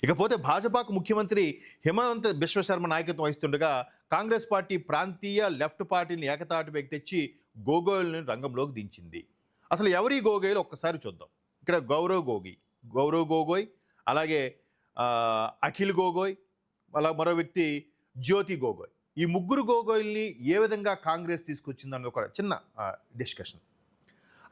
ఇకపోతే భాజపాకు ముఖ్యమంత్రి హిమంత బిశ్వ శర్మ నాయకత్వం వహిస్తుండగా కాంగ్రెస్ పార్టీ ప్రాంతీయ లెఫ్ట్ పార్టీని ఏకతాటిపైకి తెచ్చి గోగోయ్ని రంగంలోకి దించింది. అసలు ఎవరి గోగోయ్లు ఒక్కసారి చూద్దాం. ఇక్కడ గౌరవ్ గొగోయ్, అలాగే అఖిల్ గొగోయ్, అలా మరో వ్యక్తి జ్యోతి గొగోయ్. ఈ ముగ్గురు గొగోయ్ల్ని ఏ విధంగా కాంగ్రెస్ తీసుకొచ్చిందన్న ఒక చిన్న డిస్కషన్.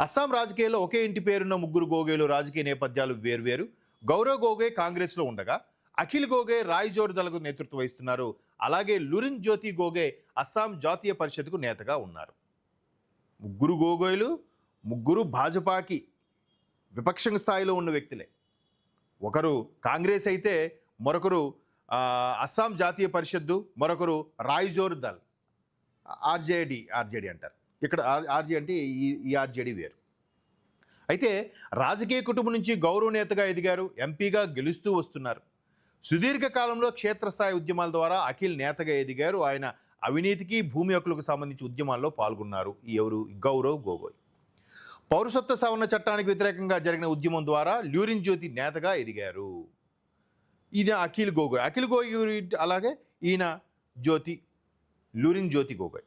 అస్సాం రాజకీయాల్లో ఒకే ఇంటి పేరున్న ముగ్గురు గొగోయ్లు రాజకీయ నేపథ్యాలు వేర్వేరు. గౌరవ్ గొగోయ్ కాంగ్రెస్లో ఉండగా అఖిల్ గొగోయ్ రాయ్జోర్ దళకు నేతృత్వం వహిస్తున్నారు. అలాగే లురిన్ జ్యోతి గొగోయ్ అస్సాం జాతీయ పరిషత్కు నేతగా ఉన్నారు. ముగ్గురు గొగోయ్లు ముగ్గురు భాజపాకి విపక్ష స్థాయిలో ఉన్న వ్యక్తులే. ఒకరు కాంగ్రెస్ అయితే మరొకరు అస్సాం జాతీయ పరిషత్తు, మరొకరు రాయ్జోర్ దళ్ ఆర్జేడి అంటారు. ఇక్కడ ఆర్జే అంటే ఈ ఆర్జేడి వేరు. అయితే రాజకీయ కుటుంబం నుంచి గౌరవ నేతగా ఎదిగారు, ఎంపీగా గెలుస్తూ వస్తున్నారు. సుదీర్ఘకాలంలో క్షేత్రస్థాయి ఉద్యమాల ద్వారా అఖిల్ నేతగా ఎదిగారు. ఆయన అవినీతికి, భూమి హక్కులకు సంబంధించి ఉద్యమాల్లో పాల్గొన్నారు. ఎవరు? గౌరవ్ గొగోయ్. పౌరసత్వ సవరణ చట్టానికి వ్యతిరేకంగా జరిగిన ఉద్యమం ద్వారా ల్యూరిన్ జ్యోతి నేతగా ఎదిగారు. ఇది అఖిల్ గొగోయ్ అలాగే ఈయన ల్యూరిన్ జ్యోతి గొగోయ్.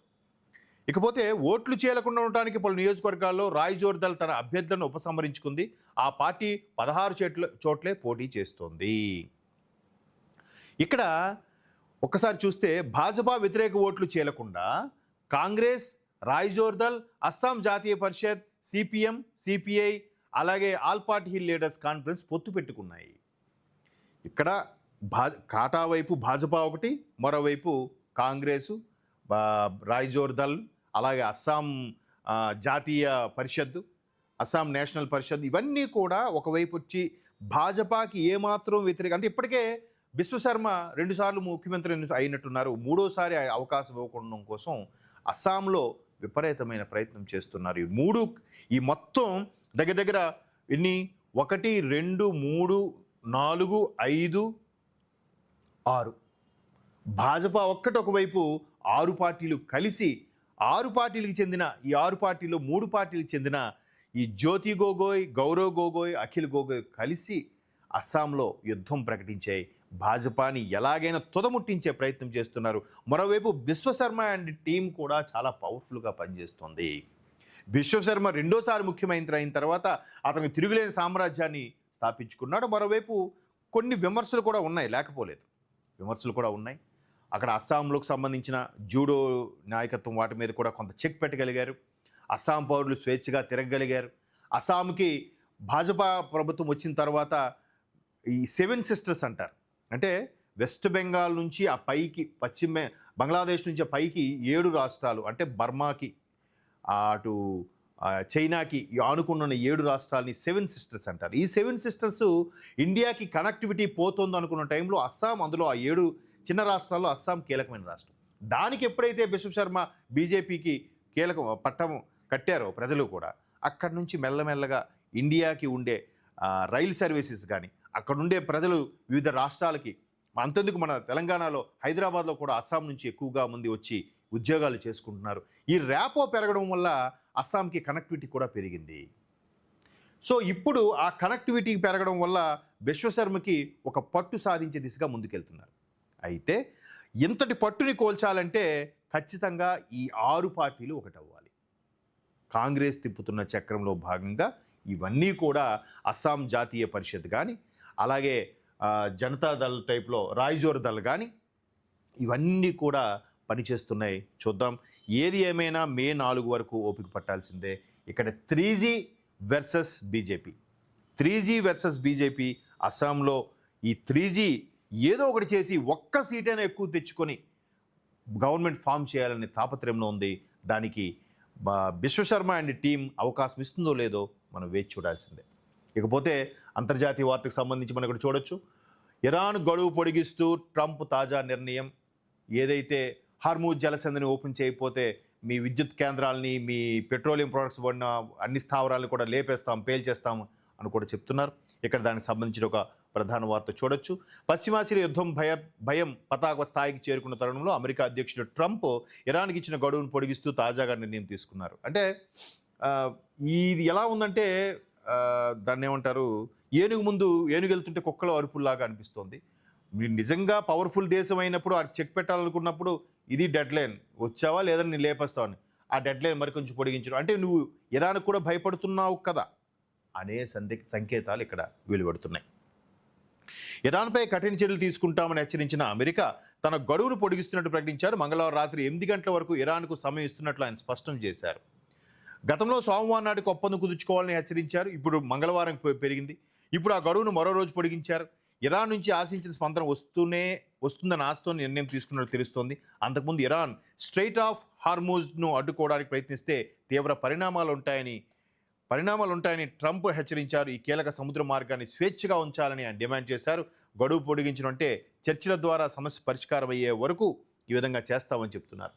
ఇకపోతే ఓట్లు చేయకుండా ఉండటానికి పలు నియోజకవర్గాల్లో రాయ్జోర్ దళ్ తన అభ్యర్థులను ఉపసంహరించుకుంది. ఆ పార్టీ 16 చోట్లే పోటీ చేస్తోంది. ఇక్కడ ఒక్కసారి చూస్తే భాజపా వ్యతిరేక ఓట్లు చేయకుండా కాంగ్రెస్, రాయ్జోర్ దళ్, అస్సాం జాతీయ పరిషత్, సిపిఎం, సిపిఐ, అలాగే all party hill leaders conference పొత్తు పెట్టుకున్నాయి. ఇక్కడ కాటా వైపు భాజపా ఒకటి, మరోవైపు కాంగ్రెసు, రాయ్జోర్ దళ్, అలాగే అస్సాం జాతీయ పరిషత్తు, అస్సాం నేషనల్ పరిషత్, ఇవన్నీ కూడా ఒకవైపు వచ్చి భాజపాకి ఏమాత్రం వ్యతిరేక. అంటే ఇప్పటికే బిశ్వశర్మ 2 సార్లు ముఖ్యమంత్రి అయినట్టున్నారు. 3వసారి అవకాశం ఇవ్వకుండా కోసం అస్సాంలో విపరీతమైన ప్రయత్నం చేస్తున్నారు. ఈ మొత్తం దగ్గర ఎన్ని 1, 2, 3, 4, 5, 6 భాజపా ఒకవైపు 6 పార్టీలు కలిసి 6 పార్టీలకు చెందిన ఈ 6 పార్టీలో 3 పార్టీలకు చెందిన ఈ జ్యోతి గొగోయ్, గౌరవ్ గొగోయ్, అఖిల్ గొగోయ్ కలిసి అస్సాంలో యుద్ధం ప్రకటించాయి. భాజపాని ఎలాగైనా తుదముట్టించే ప్రయత్నం చేస్తున్నారు. మరోవైపు బిశ్వశర్మ అండ్ టీం కూడా చాలా పవర్ఫుల్గా పనిచేస్తుంది. బిశ్వశర్మ 2వసారి ముఖ్యమంత్రి అయిన తర్వాత అతను తిరుగులేని సామ్రాజ్యాన్ని స్థాపించుకున్నాడు. మరోవైపు కొన్ని విమర్శలు కూడా ఉన్నాయి, లేకపోలేదు. విమర్శలు కూడా ఉన్నాయి. అక్కడ అస్సాంలోకి సంబంధించిన జూడో నాయకత్వం వాటి మీద కూడా కొంత చెక్ పెట్టగలిగారు. అస్సాం పౌరులు స్వేచ్ఛగా తిరగగలిగారు. అస్సాంకి భాజపా ప్రభుత్వం వచ్చిన తర్వాత ఈ 7 సిస్టర్స్ అంటారు. అంటే వెస్ట్ బెంగాల్ నుంచి ఆ పైకి బంగ్లాదేశ్ నుంచి పైకి 7 రాష్ట్రాలు, అంటే బర్మాకి, అటు చైనాకి ఆనుకున్న 7 రాష్ట్రాలని 7 సిస్టర్స్ అంటారు. ఈ 7 సిస్టర్స్ ఇండియాకి కనెక్టివిటీ పోతుందో అనుకున్న టైంలో అస్సాం అందులో ఆ 7 చిన్న రాష్ట్రాల్లో అస్సాం కీలకమైన రాష్ట్రం. దానికి ఎప్పుడైతే బిశ్వశర్మ బీజేపీకి పట్టం కట్టారో ప్రజలు కూడా అక్కడి నుంచి మెల్లమెల్లగా ఇండియాకి ఉండే రైలు సర్వీసెస్ కానీ అక్కడుండే ప్రజలు వివిధ రాష్ట్రాలకి, అంతెందుకు మన తెలంగాణలో హైదరాబాద్లో కూడా అస్సాం నుంచి ఎక్కువగా మంది వచ్చి ఉద్యోగాలు చేసుకుంటున్నారు. ఈ ర్యాపో పెరగడం వల్ల అస్సాంకి కనెక్టివిటీ కూడా పెరిగింది. సో ఇప్పుడు ఆ కనెక్టివిటీ పెరగడం వల్ల బిశ్వశర్మకి ఒక పట్టు సాధించే దిశగా ముందుకెళ్తున్నారు. అయితే ఇంతటి పట్టుని కోల్చాలంటే ఖచ్చితంగా ఈ 6 పార్టీలు ఒకటవ్వాలి. కాంగ్రెస్ తిప్పుతున్న చక్రంలో భాగంగా ఇవన్నీ కూడా అస్సాం జాతీయ పరిషత్ కానీ, అలాగే జనతాదళ్ టైప్లో రాయ్జోర్ దళ్ కానీ ఇవన్నీ కూడా పనిచేస్తున్నాయి. చూద్దాం. ఏది ఏమైనా మే 4 వరకు ఓపిక పట్టాల్సిందే. ఇక్కడ 3G వర్సెస్ బీజేపీ అస్సాంలో ఈ 3G ఏదో ఒకటి చేసి ఒక్క సీటైనా ఎక్కువ తెచ్చుకొని గవర్నమెంట్ ఫామ్ చేయాలనే తాపత్రయంలో ఉంది. దానికి బిశ్వశర్మ అండ్ టీం అవకాశం ఇస్తుందో లేదో మనం వేచి చూడాల్సిందే. ఇకపోతే అంతర్జాతీయ వార్తకు సంబంధించి మనం ఇక్కడ చూడొచ్చు. ఇరాన్ గడువు పొడిగిస్తూ ట్రంప్ తాజా నిర్ణయం. ఏదైతే హార్మూజ్ జలసంధిని ఓపెన్ చేయకపోతే మీ విద్యుత్ కేంద్రాలని, మీ పెట్రోలియం ప్రొడక్ట్స్ పడిన అన్ని స్థావరాలను కూడా పేల్చేస్తాం అని కూడా చెప్తున్నారు. ఇక్కడ దానికి సంబంధించిన ఒక ప్రధాన వార్త చూడొచ్చు. పశ్చిమాసియా యుద్ధం భయం పతాక స్థాయికి చేరుకున్న తరుణంలో అమెరికా అధ్యక్షుడు ట్రంప్ ఇరాన్కి ఇచ్చిన గడువును పొడిగిస్తూ తాజాగా నిర్ణయం తీసుకున్నారు. అంటే ఇది ఎలా ఉందంటే దాన్ని ఏమంటారు, ఏనుగు ముందు ఏనుగు వెళ్తుంటే కుక్కలో అరుపుల్లాగా అనిపిస్తోంది. మీరు నిజంగా పవర్ఫుల్ దేశం అయినప్పుడు అది చెక్ పెట్టాలనుకున్నప్పుడు ఇది డెడ్ లైన్, వచ్చావా లేదని నేను లేపేస్తావని, ఆ డెడ్ లైన్ మరి కొంచెం పొడిగించడం అంటే నువ్వు ఇరాన్ కూడా భయపడుతున్నావు కదా అనే సంకేతాలు ఇక్కడ వెలువడుతున్నాయి. ఇరాన్పై కఠిన చర్యలు తీసుకుంటామని హెచ్చరించిన అమెరికా తన గడువును పొడిగిస్తున్నట్టు ప్రకటించారు. మంగళవారం రాత్రి 8 గంటల వరకు ఇరాన్కు సమయం ఇస్తున్నట్లు ఆయన స్పష్టం చేశారు. గతంలో సోమవారం నాటికి ఒప్పందం కుదుర్చుకోవాలని హెచ్చరించారు. ఇప్పుడు మంగళవారం పెరిగింది. ఇప్పుడు ఆ గడువును మరో రోజు పొడిగించారు. ఇరాన్ నుంచి ఆశించిన స్పందన వస్తుందని ఆశతో నిర్ణయం తీసుకున్నట్టు తెలుస్తోంది. అంతకుముందు ఇరాన్ స్ట్రెయిట్ ఆఫ్ హార్మూజ్ను అడ్డుకోవడానికి ప్రయత్నిస్తే తీవ్ర పరిణామాలు ఉంటాయని ట్రంప్ హెచ్చరించారు. ఈ కీలక సముద్ర మార్గాన్ని స్వేచ్ఛగా ఉంచాలని ఆయన డిమాండ్ చేశారు. గడువు పొడిగించడం అంటే చర్చల ద్వారా సమస్య పరిష్కారం అయ్యే వరకు ఈ విధంగా చేస్తామని చెప్తున్నారు.